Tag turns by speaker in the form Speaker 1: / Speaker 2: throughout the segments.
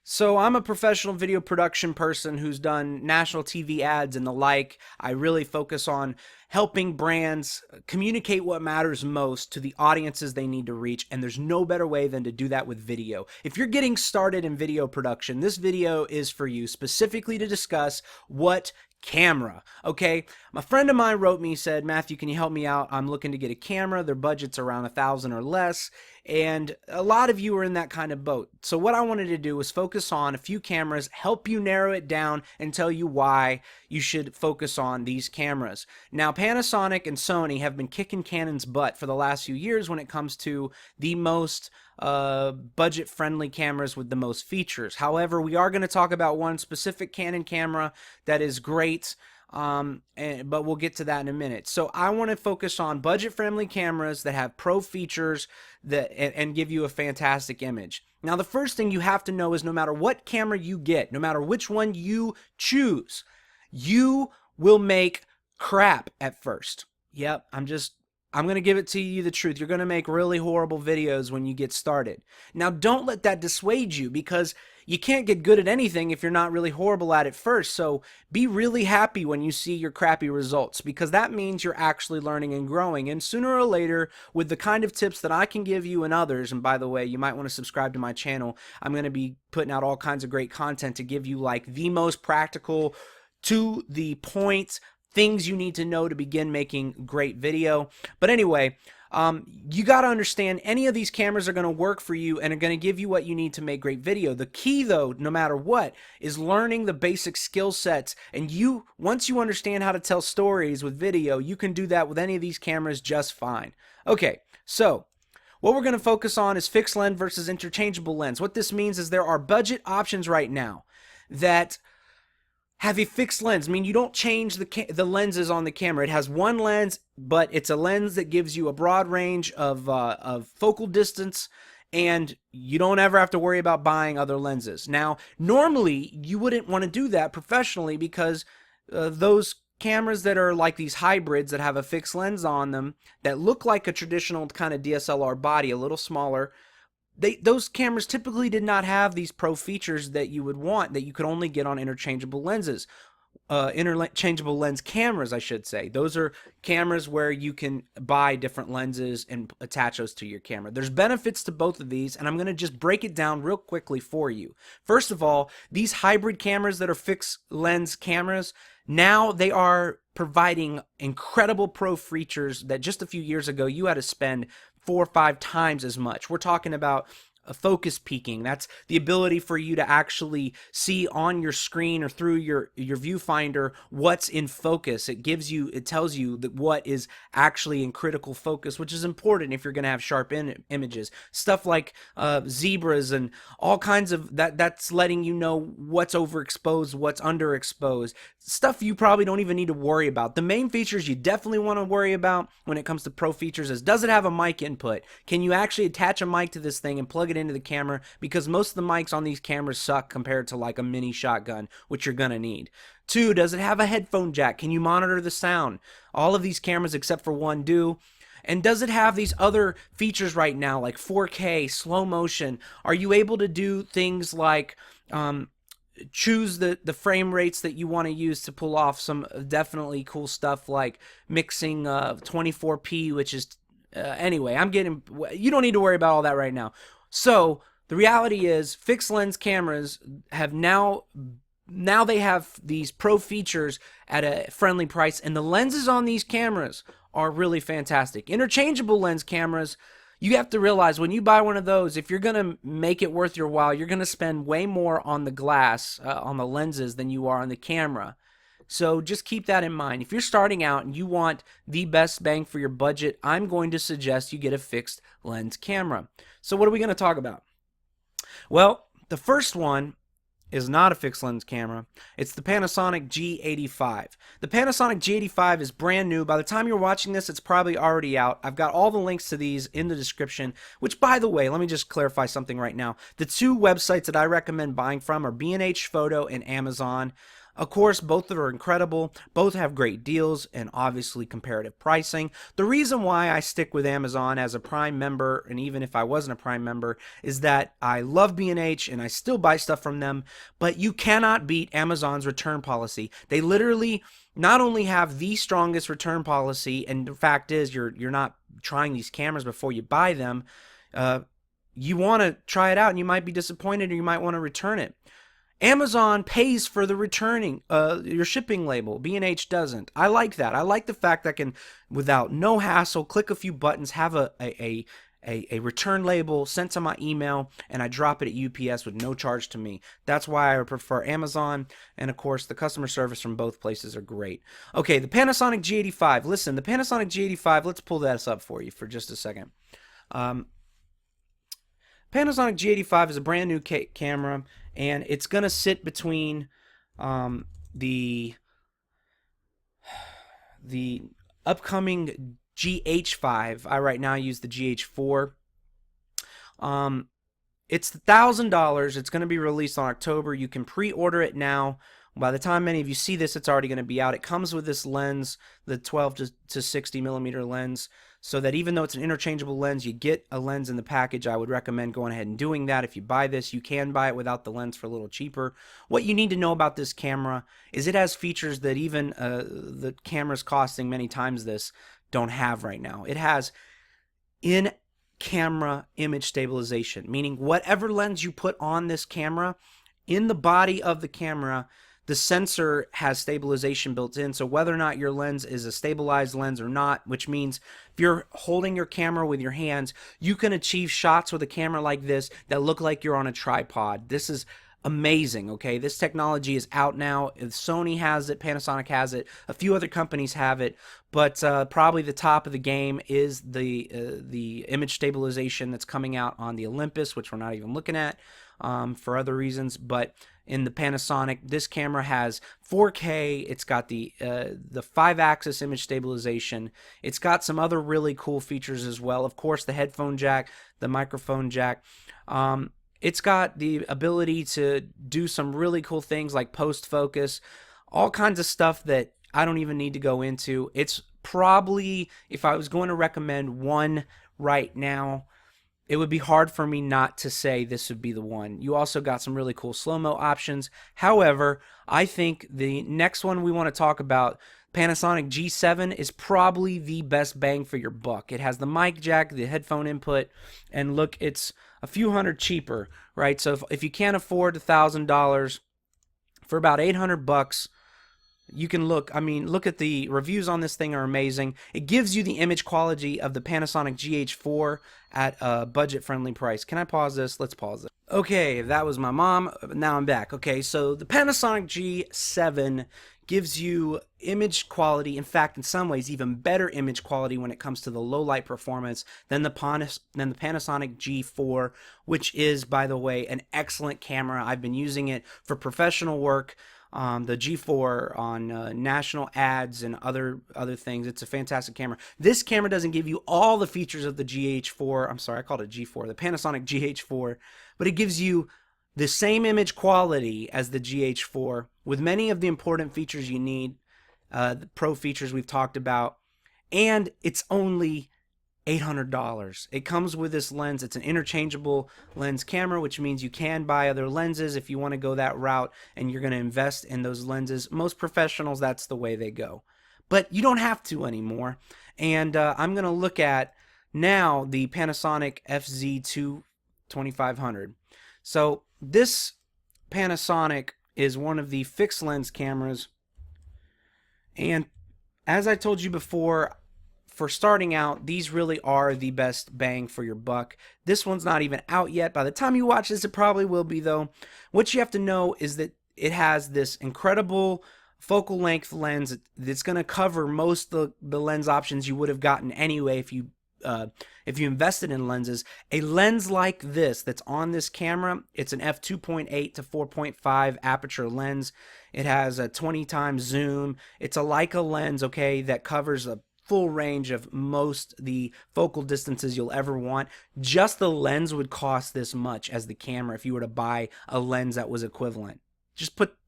Speaker 1: So I'm a professional video production person who's done national TV ads and the like. I really focus on helping brands communicate what matters most to the audiences they need to reach, and there's no better way than to do that with video. If you're getting started in video production, this video is for you, specifically to discuss what camera. Okay, a friend of mine wrote me, said, Matthew, can you help me out? I'm looking to get a camera. Their budget's around $1,000 or less, and a lot of you are in that kind of boat. So what I wanted to do was focus on a few cameras, help you narrow it down, and tell you why you should focus on these cameras. Now, Panasonic and Sony have been kicking Canon's butt for the last few years when it comes to the most budget-friendly cameras with the most features. However, we are going to talk about one specific Canon camera that is great, but we'll get to that in a minute. So I want to focus on budget-friendly cameras that have pro features and give you a fantastic image. Now, the first thing you have to know is no matter what camera you get, no matter which one you choose, you will make crap at first. Yep, I'm going to give it to you the truth. You're going to make really horrible videos when you get started. Now, don't let that dissuade you, because you can't get good at anything if you're not really horrible at it first. So be really happy when you see your crappy results, because that means you're actually learning and growing. And sooner or later, with the kind of tips that I can give you and others, and by the way, you might want to subscribe to my channel. I'm going to be putting out all kinds of great content to give you like the most practical, to the point things you need to know to begin making great video. But anyway, you got to understand any of these cameras are going to work for you and are going to give you what you need to make great video. The key, though, no matter what, is learning the basic skill sets. And once you understand how to tell stories with video, you can do that with any of these cameras just fine. Okay, so what we're going to focus on is fixed lens versus interchangeable lens. What this means is there are budget options right now that have a fixed lens. I mean, you don't change the lenses on the camera. It has one lens, but it's a lens that gives you a broad range of focal distance, and you don't ever have to worry about buying other lenses. Now, normally, you wouldn't want to do that professionally, because those cameras that are like these hybrids that have a fixed lens on them that look like a traditional kind of DSLR body, a little smaller, those cameras typically did not have these pro features that you would want, that you could only get on interchangeable lenses. Interchangeable lens cameras, I should say. Those are cameras where you can buy different lenses and attach those to your camera. There's benefits to both of these, and I'm going to just break it down real quickly for you. First of all, these hybrid cameras that are fixed lens cameras, now they are providing incredible pro features that just a few years ago you had to spend 4 or 5 times as much. We're talking about a focus peaking. That's the ability for you to actually see on your screen or through your viewfinder what's in focus. It tells you that what is actually in critical focus, which is important if you're going to have sharp images. Stuff like zebras and all kinds of that's letting you know what's overexposed, what's underexposed. Stuff you probably don't even need to worry about. The main features you definitely want to worry about when it comes to pro features is, does it have a mic input? Can you actually attach a mic to this thing and plug it into the camera? Because most of the mics on these cameras suck compared to like a mini shotgun, which you're gonna need. 2, does it have a headphone jack? Can you monitor the sound? All of these cameras except for one do. And does it have these other features right now, like 4K, slow motion? Are you able to do things like choose the frame rates that you want to use to pull off some definitely cool stuff, like mixing 24p, which is anyway, you don't need to worry about all that right now. So the reality is, fixed lens cameras have now they have these pro features at a friendly price, and the lenses on these cameras are really fantastic. Interchangeable lens cameras, you have to realize when you buy one of those, if you're going to make it worth your while, you're going to spend way more on the glass, on the lenses, than you are on the camera. So just keep that in mind. If you're starting out and you want the best bang for your budget, I'm going to suggest you get a fixed lens camera. So what are we going to talk about? Well, the first one is not a fixed lens camera. It's the Panasonic G85. The Panasonic G85 is brand new. By the time you're watching this, it's probably already out. I've got all the links to these in the description, which, by the way, let me just clarify something right now. The 2 websites that I recommend buying from are B&H Photo and Amazon. Of course, both are incredible. Both have great deals and obviously comparative pricing. The reason why I stick with Amazon as a Prime member, and even if I wasn't a Prime member, is that I love B&H and I still buy stuff from them, but you cannot beat Amazon's return policy. They literally not only have the strongest return policy, and the fact is you're not trying these cameras before you buy them. You want to try it out and you might be disappointed or you might want to return it. Amazon pays for the returning, your shipping label. B&H doesn't. I like that. I like the fact that I can, without no hassle, click a few buttons, have a return label sent to my email, and I drop it at UPS with no charge to me. That's why I prefer Amazon, and of course the customer service from both places are great. Okay, the Panasonic G85. Listen, the Panasonic G85, let's pull this up for you for just a second. Panasonic G85 is a brand new camera, and it's going to sit between the upcoming GH5. I right now use the GH4. It's $1,000. It's going to be released on October. You can pre-order it now. By the time many of you see this, it's already going to be out. It comes with this lens, the 12 to 60 millimeter lens, so that even though it's an interchangeable lens, you get a lens in the package. I would recommend going ahead and doing that. If you buy this, you can buy it without the lens for a little cheaper. What you need to know about this camera is it has features that even the cameras costing many times this don't have right now. It has in-camera image stabilization, meaning whatever lens you put on this camera, in the body of the camera, the sensor has stabilization built in, so whether or not your lens is a stabilized lens or not, which means if you're holding your camera with your hands, you can achieve shots with a camera like this that look like you're on a tripod. This is amazing, okay? This technology is out now. Sony has it, Panasonic has it, a few other companies have it, but probably the top of the game is the image stabilization that's coming out on the Olympus, which we're not even looking at for other reasons, but in the Panasonic, this camera has 4K. It's got the 5-axis image stabilization. It's got some other really cool features as well. Of course, the headphone jack, the microphone jack. It's got the ability to do some really cool things like post focus, all kinds of stuff that I don't even need to go into. It's probably, if I was going to recommend one right now, it would be hard for me not to say this would be the one. You also got some really cool slow-mo options. However, I think the next one we want to talk about, Panasonic G7, is probably the best bang for your buck. It has the mic jack, the headphone input, and look, it's a few hundred cheaper, right? So if you can't afford $1,000, for about 800 bucks, you can look at the reviews on this thing are amazing. It gives you the image quality of the Panasonic GH4 at a budget-friendly price. Can I pause this? Let's pause it. Okay, that was my mom. Now I'm back. Okay, so the Panasonic G7 gives you image quality, in fact, in some ways, even better image quality when it comes to the low light performance than the Panasonic G4, which is, by the way, an excellent camera. I've been using it for professional work. The G4 on national ads and other things. It's a fantastic camera. This camera doesn't give you all the features of the GH4. I'm sorry, I called it G4, the Panasonic GH4, but it gives you the same image quality as the GH4 with many of the important features you need, the pro features we've talked about, and it's only $800. It comes with this lens. It's an interchangeable lens camera, which means you can buy other lenses if you want to go that route and you're going to invest in those lenses. Most professionals, that's the way they go. But you don't have to anymore. And I'm going to look at now the Panasonic FZ2500. So this Panasonic is one of the fixed lens cameras. And as I told you before, for starting out, these really are the best bang for your buck. This one's not even out yet. By the time you watch this, it probably will be, though. What you have to know is that it has this incredible focal length lens that's going to cover most of the lens options you would have gotten anyway if you invested in lenses. A lens like this that's on this camera, it's an f2.8 to 4.5 aperture lens. It has a 20 times zoom. It's a Leica lens, okay, that covers a full range of most the focal distances you'll ever want. Just the lens would cost this much as the camera if you were to buy a lens that was equivalent.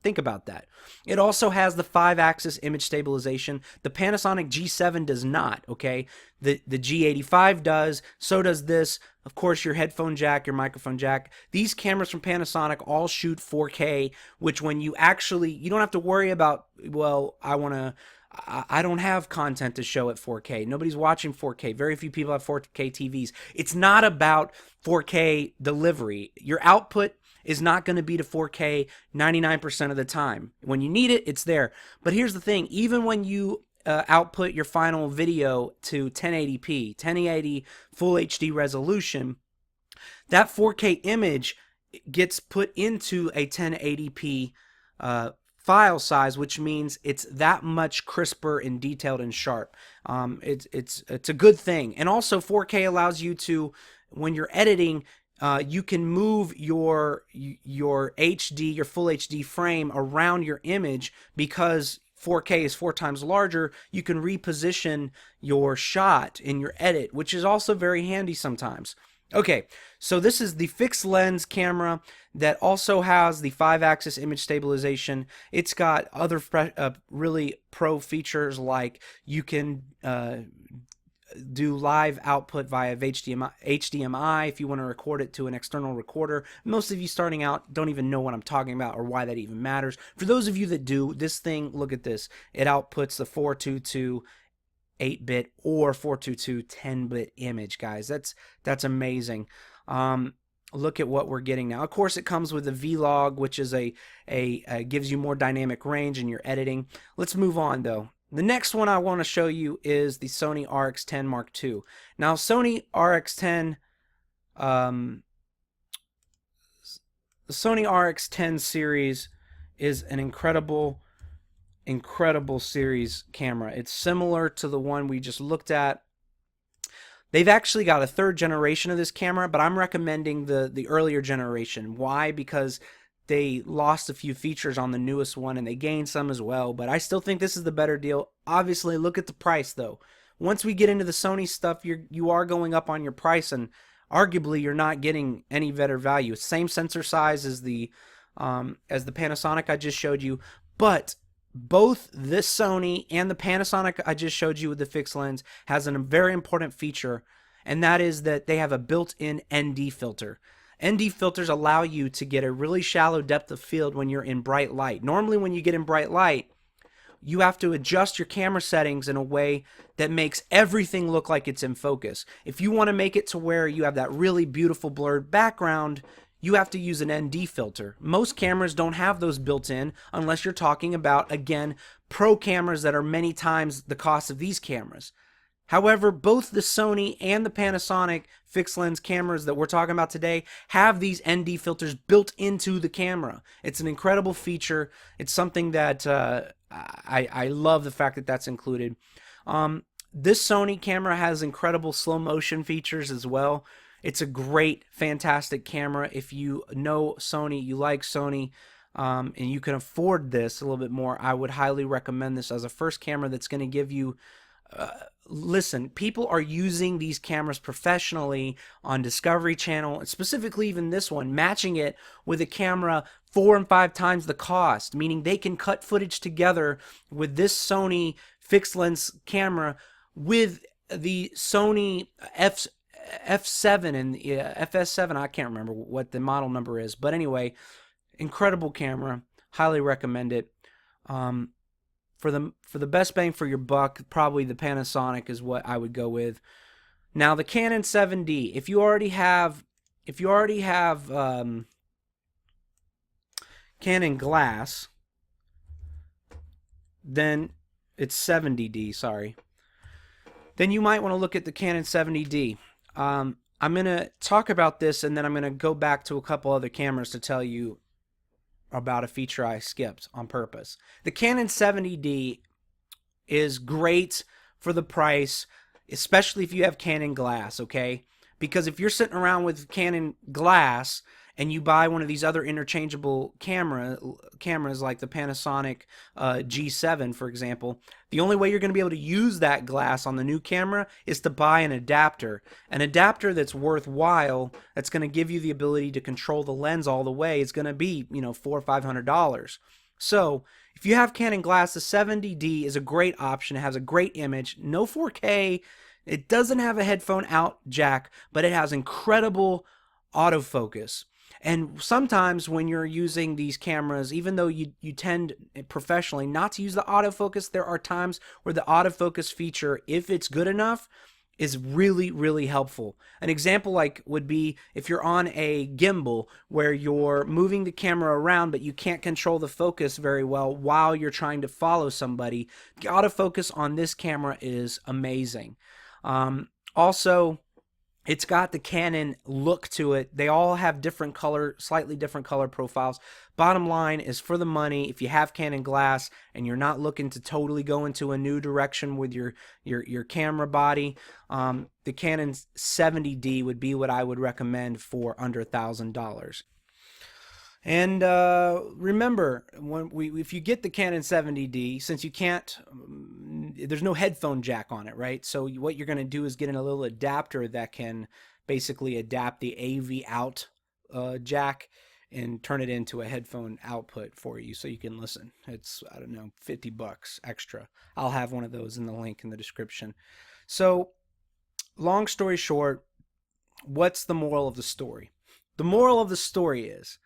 Speaker 1: Think about that. It also has the 5-axis image stabilization. The Panasonic G7 does not, okay? The G85 does, so does this. Of course, your headphone jack, your microphone jack. These cameras from Panasonic all shoot 4K, which when you don't have to worry about, well, I don't have content to show at 4K. Nobody's watching 4K. Very few people have 4K TVs. It's not about 4K delivery. Your output is not going to be to 4K 99% of the time. When you need it, it's there. But here's the thing. Even when you output your final video to 1080p, 1080 full HD resolution, that 4K image gets put into a 1080p file size, which means it's that much crisper and detailed and sharp. It's a good thing. And also 4K allows you to, when you're editing, you can move your HD, your full HD frame around your image because 4K is 4 times larger. You can reposition your shot in your edit, which is also very handy sometimes. Okay, so this is the fixed lens camera that also has the 5-axis image stabilization. It's got other really pro features, like you can do live output via HDMI if you want to record it to an external recorder. Most of you starting out don't even know what I'm talking about or why that even matters. For those of you that do, this thing, look at this. It outputs the 422 8-bit or 422 10-bit image, guys. That's amazing. Look at what we're getting now. Of course, it comes with a V-Log, which is gives you more dynamic range in your editing. Let's move on though. The next one I want to show you is the Sony RX10 Mark II. Now, Sony RX10, the Sony RX10 series is an incredible series camera. It's similar to the one we just looked at. They've actually got a 3rd generation of this camera, but I'm recommending the earlier generation. Why? Because they lost a few features on the newest one and they gained some as well, but I still think this is the better deal. Obviously, look at the price though. Once we get into the Sony stuff, you are going up on your price, and arguably you're not getting any better value. Same sensor size as the Panasonic I just showed you, but both this Sony and the Panasonic I just showed you with the fixed lens has a very important feature, and that is that they have a built-in ND filter. ND filters allow you to get a really shallow depth of field when you're in bright light. Normally when you get in bright light, you have to adjust your camera settings in a way that makes everything look like it's in focus. If you want to make it to where you have that really beautiful blurred background, you have to use an ND filter. Most cameras don't have those built in unless you're talking about, again, pro cameras that are many times the cost of these cameras. However, both the Sony and the Panasonic fixed lens cameras that we're talking about today have these ND filters built into the camera. It's an incredible feature. It's something that I love the fact that that's included. This Sony camera has incredible slow motion features as well. It's a great, fantastic camera. If you know Sony, you like Sony, and you can afford this a little bit more, I would highly recommend this as a first camera that's going to give you listen, people are using these cameras professionally on Discovery Channel, specifically even this one, matching it with a camera 4 and 5 times the cost, meaning they can cut footage together with this Sony fixed lens camera with the Sony F7 and FS7. I can't remember what the model number is, but anyway, incredible camera. Highly recommend it. For the best bang for your buck, probably the Panasonic is what I would go with. Now the Canon 7D, if you already have Canon glass, then it's 70D, sorry. Then you might want to look at the Canon 70D. I'm going to talk about this, and then I'm going to go back to a couple other cameras to tell you about a feature I skipped on purpose. The Canon 70D is great for the price, especially if you have Canon glass, okay? Because if you're sitting around with Canon glass and you buy one of these other interchangeable cameras like the Panasonic G7, for example, the only way you're going to be able to use that glass on the new camera is to buy an adapter that's worthwhile, that's going to give you the ability to control the lens all the way. It's going to be, $400 or $500. So if you have Canon glass, the 70D is a great option. It has a great image, no 4K. It doesn't have a headphone out jack, but it has incredible autofocus. And sometimes when you're using these cameras, even though you tend professionally not to use the autofocus, there are times where the autofocus feature, if it's good enough, is really, really helpful. An example would be if you're on a gimbal where you're moving the camera around but you can't control the focus very well while you're trying to follow somebody. The autofocus on this camera is amazing. Also, it's got the Canon look to it. They all have slightly different color profiles. Bottom line is, for the money, if you have Canon glass and you're not looking to totally go into a new direction with your camera body, the Canon 70D would be what I would recommend for under $1,000. And remember, if you get the Canon 70D, since you can't, there's no headphone jack on it, right? So what you're going to do is get in a little adapter that can basically adapt the AV out jack and turn it into a headphone output for you so you can listen. It's, I don't know, $50 extra. I'll have one of those in the link in the description. So, long story short, what's the moral of the story? The moral of the story is,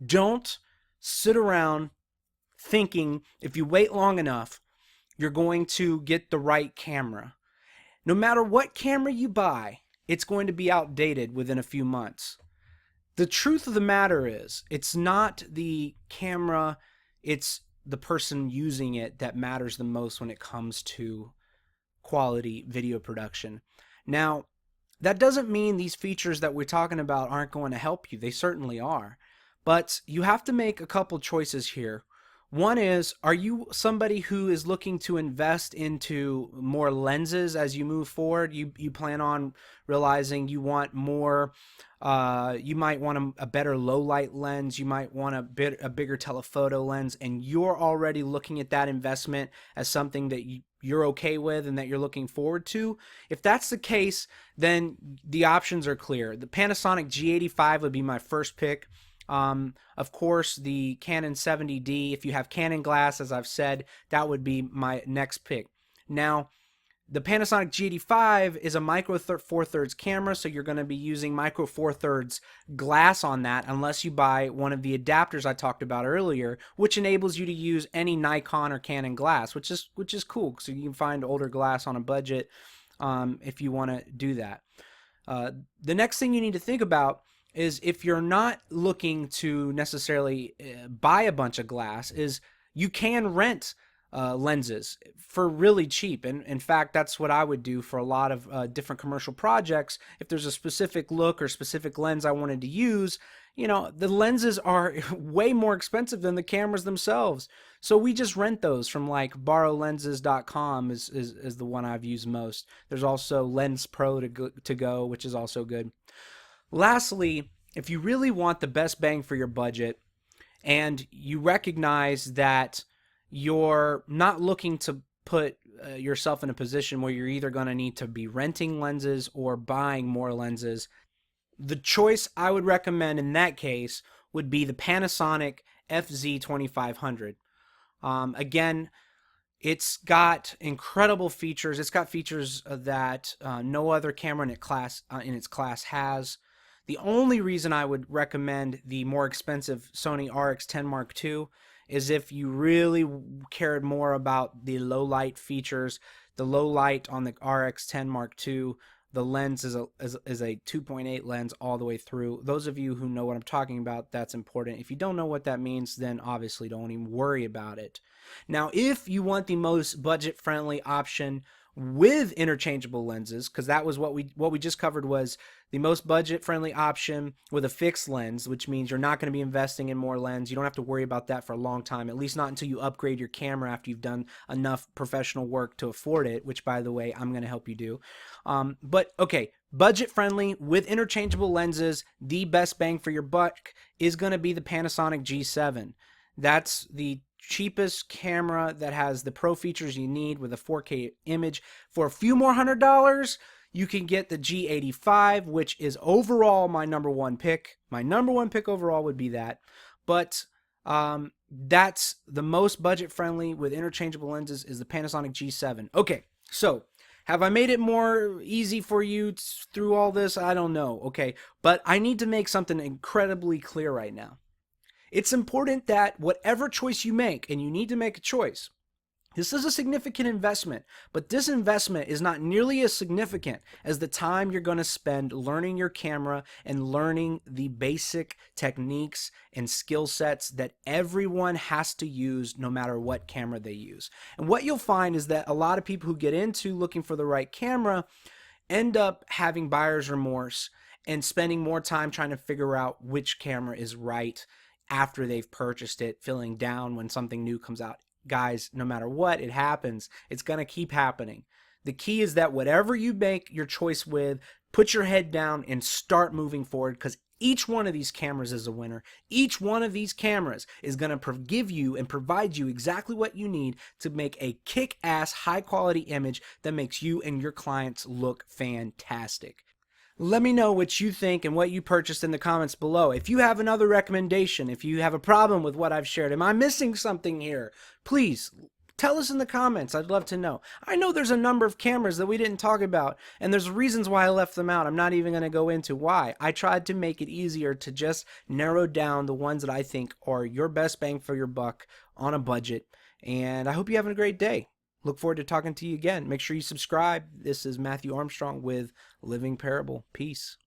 Speaker 1: don't sit around thinking if you wait long enough, you're going to get the right camera. No matter what camera you buy, it's going to be outdated within a few months. The truth of the matter is, it's not the camera, it's the person using it that matters the most when it comes to quality video production. Now, that doesn't mean these features that we're talking about aren't going to help you. They certainly are. But you have to make a couple choices here. One is, are you somebody who is looking to invest into more lenses as you move forward? You plan on realizing you want more, you might want a better low light lens, you might want a bigger telephoto lens, and you're already looking at that investment as something that you're okay with and that you're looking forward to. If that's the case, then the options are clear. The Panasonic G85 would be my first pick. Of course, the Canon 70D, if you have Canon glass, as I've said, that would be my next pick. Now, the Panasonic G85 is a micro four thirds camera, so you're going to be using micro four thirds glass on that unless you buy one of the adapters I talked about earlier, which enables you to use any Nikon or Canon glass, which is cool. So you can find older glass on a budget if you want to do that. The next thing you need to think about is, if you're not looking to necessarily buy a bunch of glass, is you can rent lenses for really cheap. And in fact, that's what I would do for a lot of different commercial projects. If there's a specific look or specific lens I wanted to use, the lenses are way more expensive than the cameras themselves. So we just rent those from borrowlenses.com is the one I've used most. There's also Lens Pro to go, which is also good. Lastly, if you really want the best bang for your budget and you recognize that you're not looking to put yourself in a position where you're either going to need to be renting lenses or buying more lenses, the choice I would recommend in that case would be the Panasonic FZ2500. Again, it's got incredible features. It's got features that no other camera in its class has. The only reason I would recommend the more expensive Sony RX10 Mark II is if you really cared more about the low light features. The low light on the RX10 Mark II, the lens is a 2.8 lens all the way through. Those of you who know what I'm talking about, that's important. If you don't know what that means, then obviously don't even worry about it. Now, if you want the most budget-friendly option with interchangeable lenses, because that was what we just covered, was the most budget friendly option with a fixed lens, which means you're not going to be investing in more lens. You don't have to worry about that for a long time, at least not until you upgrade your camera after you've done enough professional work to afford it, which, by the way, I'm going to help you do. But okay, budget friendly with interchangeable lenses, the best bang for your buck is going to be the Panasonic G7. That's the cheapest camera that has the pro features you need with a 4K image. For a few more $100, you can get the G85, which is overall my number one pick. My number one pick overall would be that. But that's the most budget friendly with interchangeable lenses is the Panasonic G7. Okay, so have I made it more easy for you through all this? I don't know. Okay, but I need to make something incredibly clear right now. It's important that whatever choice you make, and you need to make a choice, this is a significant investment, but this investment is not nearly as significant as the time you're going to spend learning your camera and learning the basic techniques and skill sets that everyone has to use no matter what camera they use. And what you'll find is that a lot of people who get into looking for the right camera end up having buyer's remorse and spending more time trying to figure out which camera is right after they've purchased it, feeling down when something new comes out. Guys, no matter what, it happens. It's going to keep happening. The key is that whatever you make your choice with, put your head down and start moving forward, because each one of these cameras is a winner. Each one of these cameras is going to give you and provide you exactly what you need to make a kick-ass, high-quality image that makes you and your clients look fantastic. Let me know what you think and what you purchased in the comments below. If you have another recommendation, if you have a problem with what I've shared, am I missing something here? Please tell us in the comments. I'd love to know. I know there's a number of cameras that we didn't talk about, and there's reasons why I left them out. I'm not even going to go into why. I tried to make it easier to just narrow down the ones that I think are your best bang for your buck on a budget, and I hope you're having a great day. Look forward to talking to you again. Make sure you subscribe. This is Matthew Armstrong with Living Parable. Peace.